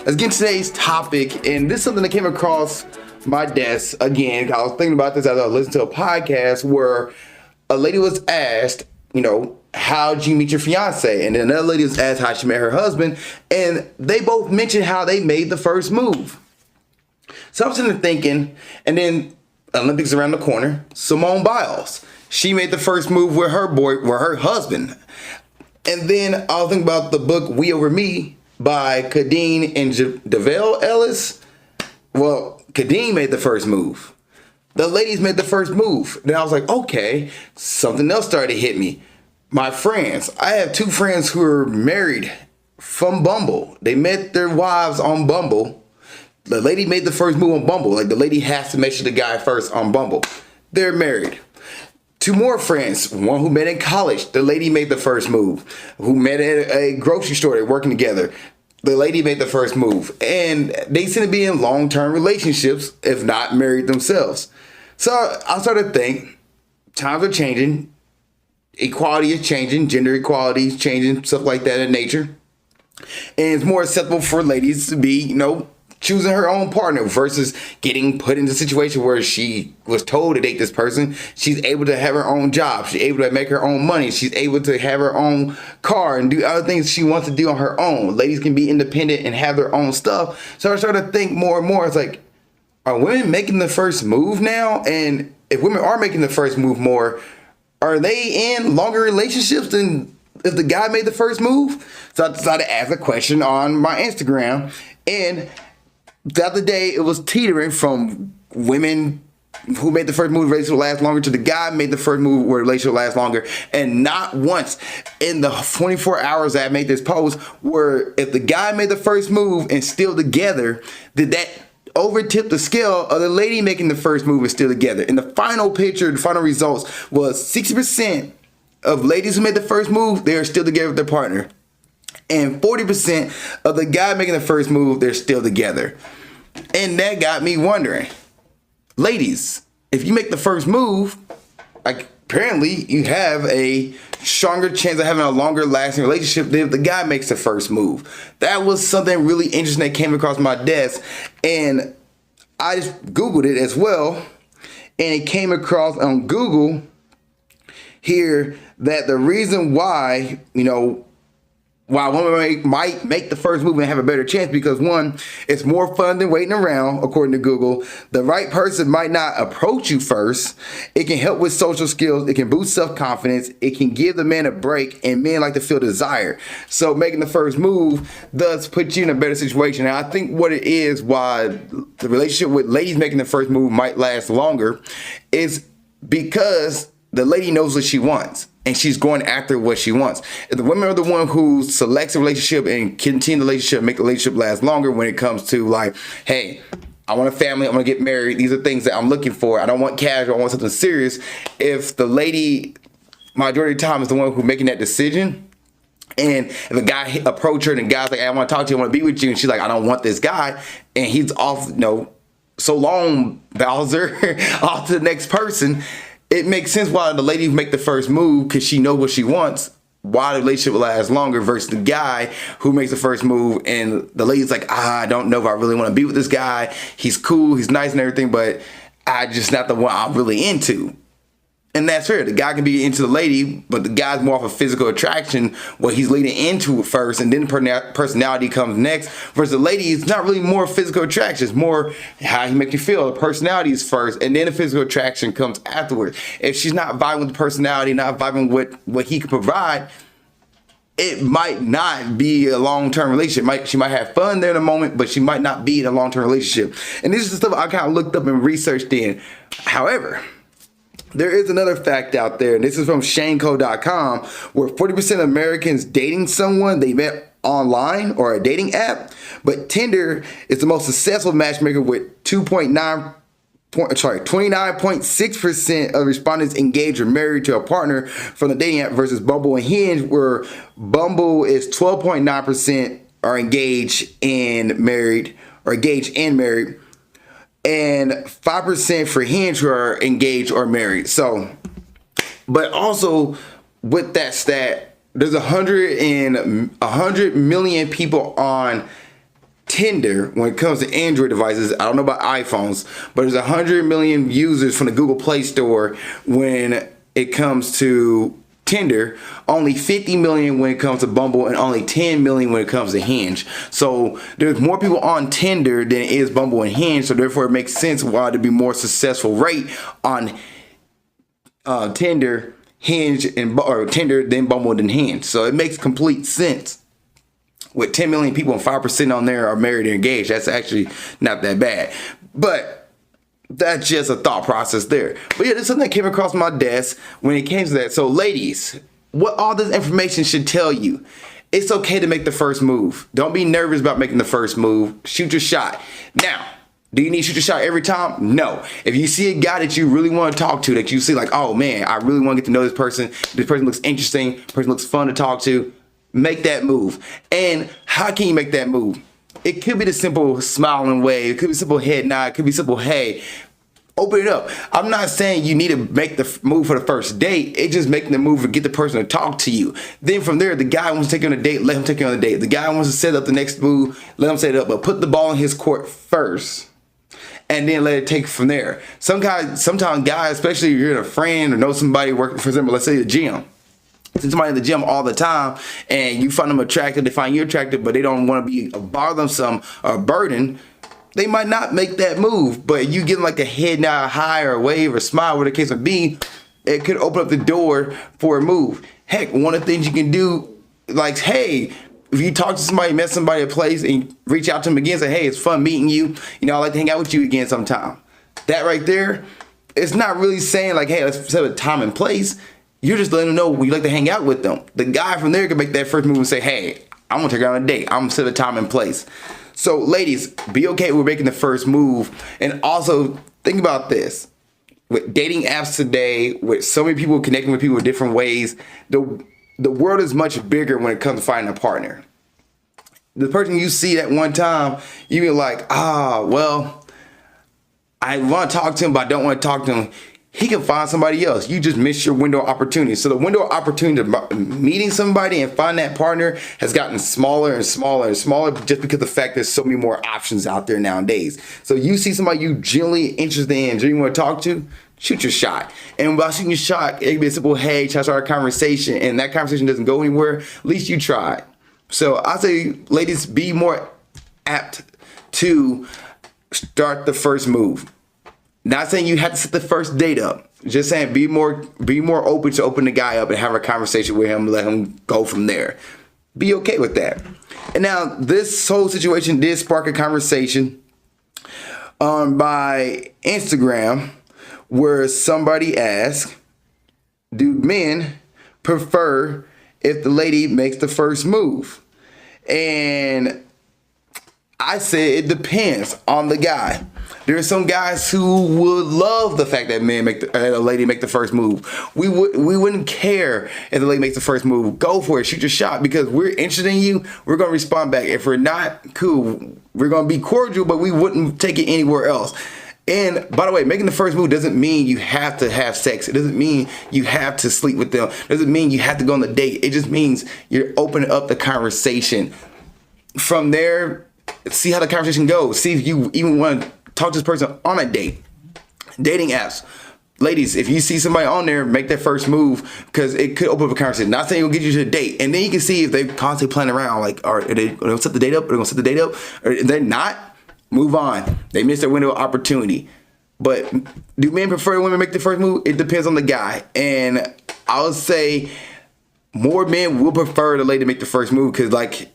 let's get into today's topic. And this is something that came across my desk again. I was thinking about this as I listened to a podcast where a lady was asked, how'd you meet your fiance? And then another lady was asked how she met her husband. And they both mentioned how they made the first move. So I was sitting there thinking, and then Olympics around the corner, Simone Biles. She made the first move with her husband. And then I was thinking about the book We Over Me by Kadeen and Devale Ellis. Well, Kadeen made the first move. The ladies made the first move. Then I was like, okay, something else started to hit me. My friends. I have two friends who are married from Bumble. They met their wives on Bumble. The lady made the first move on Bumble. Like, the lady has to make sure the guy first on Bumble. They're married. Two more friends. One who met in college. The lady made the first move. Who met at a grocery store. They're working together. The lady made the first move. And they seem to be in long-term relationships, if not married themselves. So I started to think, times are changing. Equality is changing. Gender equality is changing. Stuff like that in nature. And it's more acceptable for ladies to be, choosing her own partner versus getting put into a situation where she was told to date this person. She's able to have her own job. She's able to make her own money. She's able to have her own car and do other things she wants to do on her own. Ladies can be independent and have their own stuff. So I started to think more and more. It's like, are women making the first move now? And if women are making the first move more, are they in longer relationships than if the guy made the first move? So I decided to ask a question on my Instagram. And the other day, it was teetering from women who made the first move, relationship will last longer, to the guy made the first move where relationship will last longer. And not once in the 24 hours that I made this post where if the guy made the first move and still together, did that overtip the scale of the lady making the first move and still together. And the final picture, the final results was 60% of ladies who made the first move, they are still together with their partner. And 40% of the guy making the first move, they're still together. And that got me wondering, ladies, if you make the first move, apparently you have a stronger chance of having a longer lasting relationship than if the guy makes the first move. That was something really interesting that came across my desk. And I just Googled it as well. And it came across on Google here that the reason why, why women might make the first move and have a better chance, because one, it's more fun than waiting around, according to Google. The right person might not approach you first. It can help with social skills. It can boost self-confidence. It can give the man a break, and men like to feel desire. So making the first move does put you in a better situation. And I think what it is, why the relationship with ladies making the first move might last longer, is because the lady knows what she wants. And she's going after what she wants. If the women are the one who selects a relationship and continue the relationship, make the relationship last longer when it comes to like, hey, I want a family, I want to get married. These are things that I'm looking for. I don't want casual, I want something serious. If the lady, majority of the time, is the one who's making that decision, and if a guy approach her and the guy's like, hey, I want to talk to you, I want to be with you, and she's like, I don't want this guy, and he's off, so long, Bowser, off to the next person, it makes sense why the lady make the first move, because she knows what she wants, why the relationship will last longer, versus the guy who makes the first move and the lady's like, I don't know if I really want to be with this guy. He's cool, he's nice and everything, but I just not the one I'm really into. And that's fair. The guy can be into the lady, but the guy's more off of physical attraction, what he's leading into it first, and then personality comes next. Versus the lady, it's not really more physical attraction. It's more how he make you feel. The personality is first, and then the physical attraction comes afterwards. If she's not vibing with the personality, not vibing with what he could provide, it might not be a long-term relationship. She might have fun there in a moment, but she might not be in a long-term relationship. And this is the stuff I kind of looked up and researched in. However, there is another fact out there, and this is from ShaneCo.com, where 40% of Americans dating someone they met online or a dating app, but Tinder is the most successful matchmaker with 29.6% of respondents engaged or married to a partner from the dating app versus Bumble and Hinge, where Bumble is 12.9% are engaged and married, and 5% for Hinge who are engaged or married. So, but also with that stat, there's 100 million people on Tinder, when it comes to Android devices, I don't know about iPhones, but there's 100 million users from the Google Play Store when it comes to Tinder, only 50 million when it comes to Bumble, and only 10 million when it comes to Hinge. So there's more people on Tinder than it is Bumble and Hinge, so therefore it makes sense why there'd be more successful rate on Tinder, Hinge, or Tinder than Bumble than Hinge. So it makes complete sense. With 10 million people and 5% on there are married and engaged, that's actually not that bad. But that's just a thought process there. But yeah, this is something that came across my desk when it came to that. So ladies, what all this information should tell you, it's okay to make the first move. Don't be nervous about making the first move. Shoot your shot. Now, do you need to shoot your shot every time? No. If you see a guy that you really want to talk to, that you see like, oh man, I really want to get to know this person looks interesting, this person looks fun to talk to, make that move. And how can you make that move? It could be the simple smiling wave. It could be simple head nod. It could be simple, hey, open it up. I'm not saying you need to make the move for the first date. It's just making the move to get the person to talk to you. Then from there, the guy wants to take you on a date, let him take you on a date. The guy wants to set up the next move, let him set it up. But put the ball in his court first, and then let it take from there. Sometimes guys, especially if you're a friend or know somebody working, for example, let's say the gym. See somebody in the gym all the time and you find them attractive, they find you attractive, but they don't want to be bothersome or a burden, they might not make that move. But you give them like a head nod, high or a wave or smile, whatever the case may be, it could open up the door for a move. Heck, one of the things you can do, like, hey, if you talk to somebody, met somebody at a place and reach out to them again, say, hey, it's fun meeting you. You know, I'd like to hang out with you again sometime. That right there, it's not really saying like, hey, let's set a time and place. You're just letting them know when you like to hang out with them. The guy from there can make that first move and say, hey, I'm gonna take her on a date. I'm gonna set a time and place. So ladies, be okay with making the first move. And also think about this. With dating apps today, with so many people connecting with people in different ways, the world is much bigger when it comes to finding a partner. The person you see at one time, you be like, well, I want to talk to him, but I don't want to talk to him. He can find somebody else. You just missed your window of opportunity. So the window of opportunity to meeting somebody and find that partner has gotten smaller and smaller and smaller just because of the fact there's so many more options out there nowadays. So you see somebody you genuinely interested in, genuinely want to talk to, shoot your shot. And while shooting your shot, it can be a simple, hey, try to start a conversation, and that conversation doesn't go anywhere, at least you tried. So I say, ladies, be more apt to start the first move. Not saying you have to set the first date up. Just saying be more open to open the guy up and have a conversation with him, let him go from there. Be okay with that. And now this whole situation did spark a conversation on my Instagram where somebody asked, do men prefer if the lady makes the first move? And I said it depends on the guy. There are some guys who would love the fact that a lady make the first move. We wouldn't care if the lady makes the first move. Go for it, shoot your shot, because we're interested in you. We're gonna respond back. If we're not, cool. We're gonna be cordial, but we wouldn't take it anywhere else. And by the way, making the first move doesn't mean you have to have sex. It doesn't mean you have to sleep with them. It doesn't mean you have to go on the date. It just means you're opening up the conversation. From there, see how the conversation goes. See if you even want to talk to this person on a date. Dating apps. Ladies, if you see somebody on there, make that first move, because it could open up a conversation. Not saying it'll get you to a date. And then you can see if they constantly playing around, like, are they going to set the date up? Are they going to set the date up? Or if they're not, move on. They missed their window of opportunity. But do men prefer women make the first move? It depends on the guy. And I would say more men will prefer the lady to make the first move, because, like,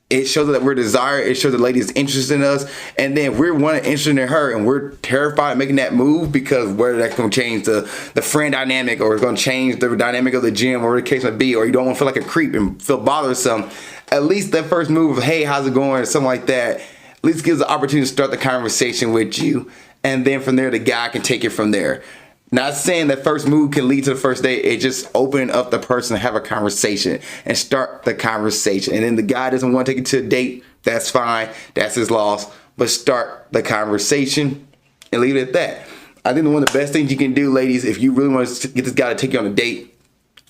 it shows that we're desired. It shows the lady is interested in us. And then if we're interested in her and we're terrified of making that move, because whether that's going to change the friend dynamic, or it's going to change the dynamic of the gym, or whatever the case might be, or you don't want to feel like a creep and feel bothersome, at least that first move of, hey, how's it going, or something like that, at least gives the opportunity to start the conversation with you. And then from there, the guy can take it from there. Not saying that first move can lead to the first date. It just opening up the person to have a conversation and start the conversation. And then the guy doesn't want to take it to a date. That's fine. That's his loss. But start the conversation and leave it at that. I think one of the best things you can do, ladies, if you really want to get this guy to take you on a date,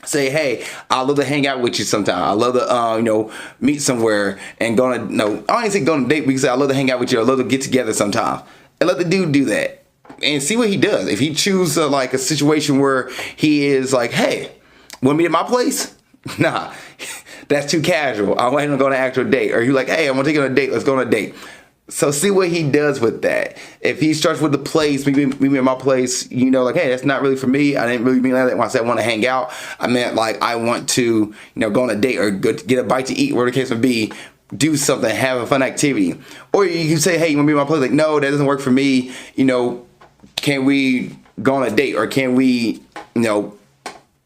say, hey, I love to hang out with you sometime. I love to, meet somewhere and go on no, I don't even say go on a date, but you say, I love to hang out with you. I love to get together sometime. And let the dude do that. And see what he does. If he chooses like a situation where he is like, hey, want to meet at my place? Nah, that's too casual. I want him to go on an actual date. Or you like, hey, I want to take you on a date. Let's go on a date. So see what he does with that. If he starts with the place, meet me at my place, like, hey, that's not really for me. I didn't really mean that when I said I want to hang out. I meant like I want to, go on a date or get a bite to eat, whatever the case may be. Do something, have a fun activity. Or you can say, hey, you want to be at my place? Like, no, that doesn't work for me. Can we go on a date? Or can we,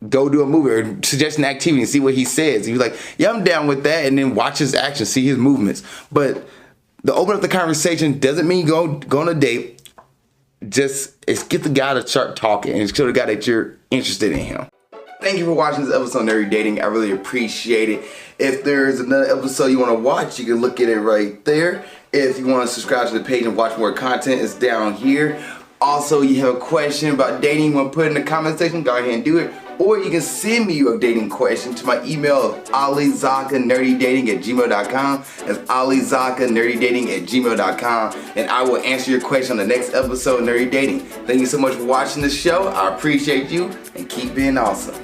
go do a movie or suggest an activity and see what he says? And you're like, yeah, I'm down with that. And then watch his actions, see his movements. But to open up the conversation doesn't mean go on a date. It's get the guy to start talking and show the guy that you're interested in him. Thank you for watching this episode of Nerdy Dating. I really appreciate it. If there's another episode you want to watch, you can look at it right there. If you want to subscribe to the page and watch more content, it's down here. Also, you have a question about dating you want to put in the comment section, go ahead and do it. Or you can send me your dating question to my email of alizakkanerdydating@gmail.com. That's alizakkanerdydating@gmail.com. And I will answer your question on the next episode of Nerdy Dating. Thank you so much for watching the show. I appreciate you and keep being awesome.